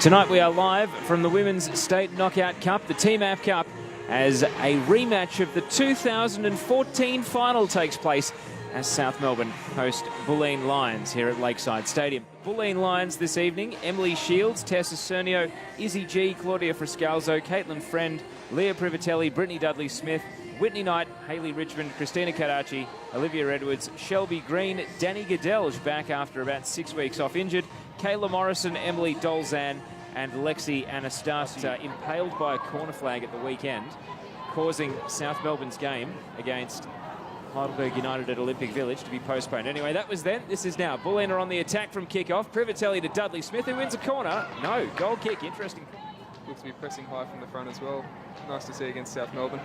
Tonight we are live from the Women's State Knockout Cup, the Team App Cup, as a rematch of the 2014 final takes place as South Melbourne host Bulleen Lions here at Lakeside Stadium. Bulleen Lions this evening: Emily Shields, Tessa Cernio, Izzy G, Claudia Friscalzo, Caitlin Friend, Leah Privatelli, Brittany Dudley-Smith, Whitney Knight, Hayley Richmond, Christina Karachi, Olivia Edwards, Shelby Green, Danny Goodell's back after about 6 weeks off injured, Kayla Morrison, Emily Dolzan and Lexi Anastasia impaled by a corner flag at the weekend, causing South Melbourne's game against Heidelberg United at Olympic Village to be postponed. Anyway, that was then. This is now. Bulleen are on the attack from kick-off. Privatelli to Dudley-Smith, who wins a corner. No, goal kick. Interesting. Looks to be pressing high from the front as well. Nice to see against South Melbourne.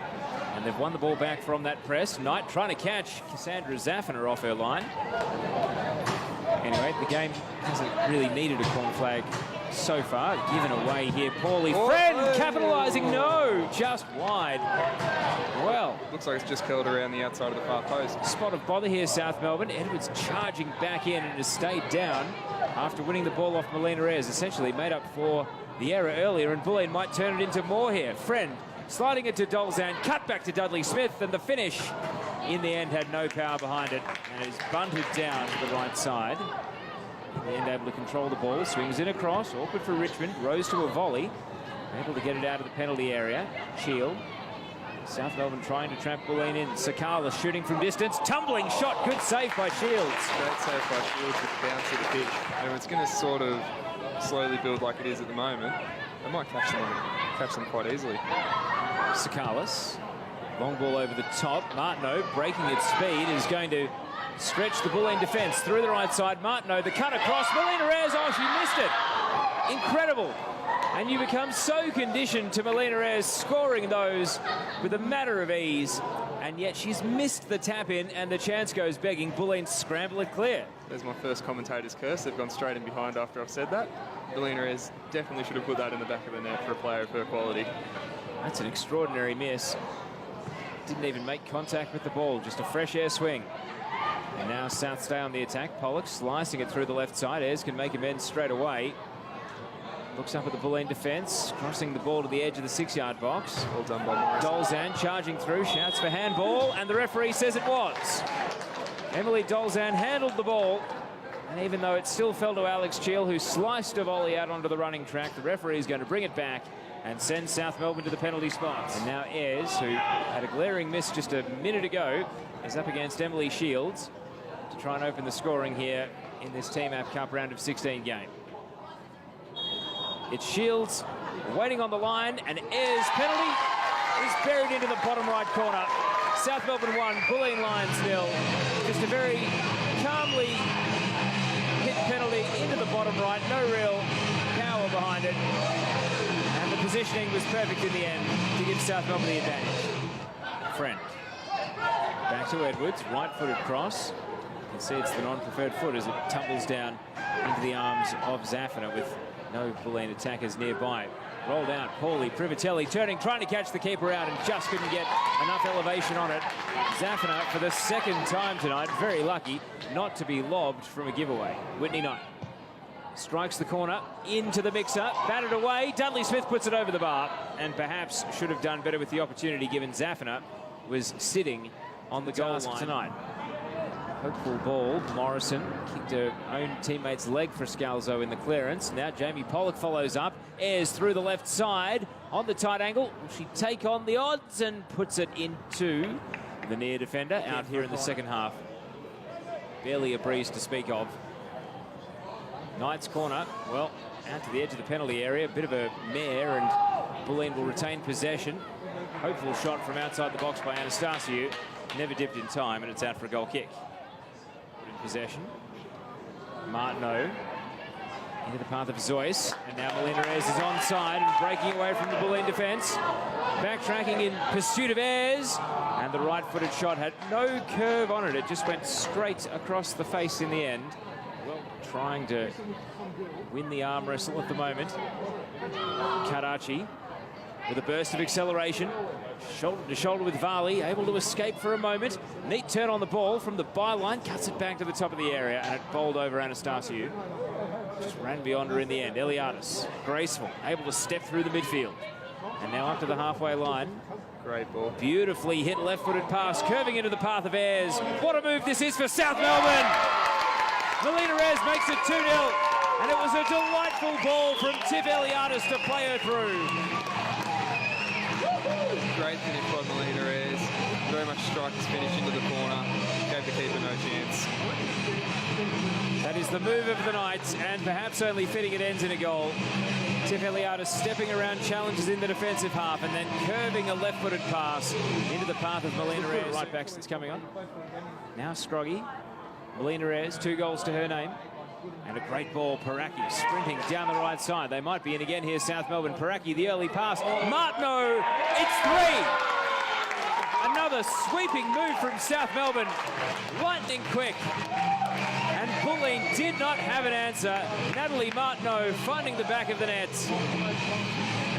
And they've won the ball back from that press. Knight trying to catch Cassandra Zaffiner off her line. Anyway, the game hasn't really needed a corner flag so far. Given away here poorly. Friend capitalising. No, just wide. Well, looks like it's just curled around the outside of the far post. Spot of bother here, South Melbourne. Edwards charging back in and has stayed down after winning the ball off Melina Ayres. Essentially made up for the error earlier, and Bulleen might turn it into more here. Friend sliding it to Dolzan, cut back to Dudley-Smith, and the finish in the end had no power behind it, and is bunted down to the right side. In the end, able to control the ball, swings in across, awkward for Richmond, rose to a volley, able to get it out of the penalty area. Shield. South Melbourne trying to trap Bulleen in. Sakala shooting from distance, tumbling shot, good save by Shields. Great save by Shields with the bounce of the pitch. And it's going to sort of slowly build like it is at the moment. They might catch them quite easily. Sakalis, long ball over the top. Martineau, breaking its speed, is going to stretch the Bulleen defence through the right side. Martineau, the cut across. Melina Ayres, oh, she missed it. Incredible. And you become so conditioned to Melina Ayres scoring those with a matter of ease, and yet she's missed the tap-in, and the chance goes begging. Bulleen scramble it clear. There's my first commentator's curse. They've gone straight in behind after I've said that. Melina Ayres definitely should have put that in the back of the net for a player of her quality. That's an extraordinary miss. Didn't even make contact with the ball, just a fresh air swing. And now South stay on the attack. Pollock slicing it through the left side. Ayres can make amends straight away. Looks up at the Bulleen defence, crossing the ball to the edge of the 6-yard box. Well done by Morrison. Dolzan charging through, shouts for handball, and the referee says it was. Emily Dolzan handled the ball, and even though it still fell to Alex Cheel, who sliced a volley out onto the running track, the referee is going to bring it back and send South Melbourne to the penalty spots. And now Ayres, who had a glaring miss just a minute ago, is up against Emily Shields to try and open the scoring here in this Team App Cup round of 16 game. It's Shields waiting on the line, and Ayres' penalty is buried into the bottom right corner. South Melbourne 1, Bulleen Lions 0. Just a very calmly hit penalty into the bottom right, no real power behind it. And the positioning was perfect in the end to give South Melbourne the advantage. Friend. Back to Edwards, right-footed cross. You can see it's the non-preferred foot as it tumbles down into the arms of Zaffiner with no Bulleen attackers nearby. Rolled out poorly. Privatelli turning, trying to catch the keeper out, and just couldn't get enough elevation on it. Zaffiner, for the second time tonight, very lucky not to be lobbed from a giveaway. Whitney Knight strikes the corner into the mixer, batted away. Dudley-Smith puts it over the bar, and perhaps should have done better with the opportunity given Zaffiner was sitting on the goal line tonight. Hopeful ball. Morrison kicked her own teammate's leg for Scalzo in the clearance. Now Jamie Pollock follows up. Ayres through the left side on the tight angle. Will she take on the odds and puts it into the near defender out here in the second half? Barely a breeze to speak of. Knight's corner, well, out to the edge of the penalty area. A bit of a mare, and Bulleen will retain possession. Hopeful shot from outside the box by Anastasia. Never dipped in time, and it's out for a goal kick. Possession. Martineau into the path of Zoyce, and now Melina Ayres is onside and breaking away from the Bulleen defence. Backtracking in pursuit of Ayres, and the right-footed shot had no curve on it. It just went straight across the face in the end. Well, trying to win the arm wrestle at the moment. Karachi with a burst of acceleration, shoulder to shoulder with Varley, able to escape for a moment. Neat turn on the ball from the byline, cuts it back to the top of the area, and it bowled over Anastasia. Just ran beyond her in the end. Eliadis, graceful, able to step through the midfield. And now up to the halfway line. Great ball. Beautifully hit left-footed pass, curving into the path of Ayres. What a move this is for South Melbourne. Melina Ayres makes it 2-0. And it was a delightful ball from Tiff Eliadis to play her through. Great finish by Melina Ayres. Very much striker's finish into the corner. Gave the keeper no chance. That is the move of the night, and perhaps only fitting it ends in a goal. Tiff Eliadis stepping around, challenges in the defensive half, and then curving a left-footed pass into the path of Melina Ayres. Right back since coming on. Now Scroggy. Melina Ayres, 2 goals to her name. And a great ball, Paraki sprinting down the right side. They might be in again here, South Melbourne. Paraki, the early pass. Martineau, it's 3! Another sweeping move from South Melbourne. Lightning quick. And Bulleen did not have an answer. Natalie Martineau finding the back of the net.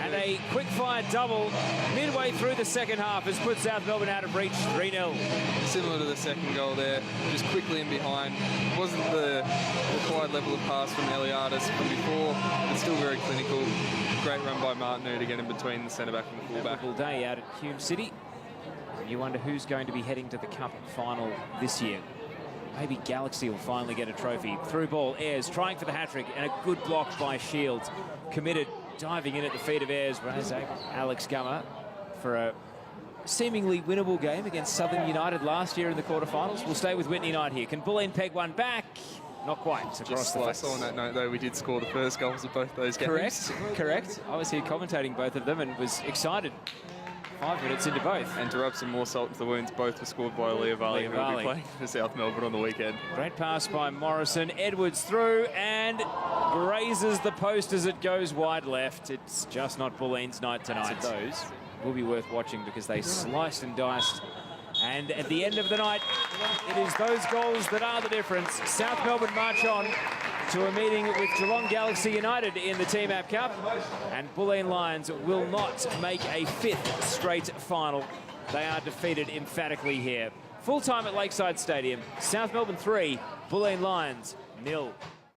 And a quick-fire double midway through the second half has put South Melbourne out of reach, 3-0. Similar to the second goal there, just quickly in behind. Wasn't the required level of pass from Eliadis from before, but still very clinical. Great run by Martineau to get in between the centre-back and the full-back. All day out at Hume City. You wonder who's going to be heading to the Cup final this year. Maybe Galaxy will finally get a trophy. Through ball, Ayres trying for the hat-trick, and a good block by Shields. Committed, diving in at the feet of Ayres. Alex Gummer for a seemingly winnable game against Southern United last year in the quarterfinals. We'll stay with Whitney Knight here. Can Bulleen peg one back? Not quite. Just like on that note, though, we did score the first goals of both those games. Correct. I was here commentating both of them and was excited. 5 minutes into both. And to rub some more salt into the wounds, both were scored by Leah Varley, who will be playing for South Melbourne on the weekend. Great pass by Morrison. Edwards through and grazes the post as it goes wide left. It's just not Bulleen's night tonight. Those will be worth watching because they sliced and diced. And at the end of the night, it is those goals that are the difference. South Melbourne march on to a meeting with Geelong Galaxy United in the Team App Cup. And Bulleen Lions will not make a 5th straight final. They are defeated emphatically here. Full time at Lakeside Stadium. South Melbourne 3, Bulleen Lions 0.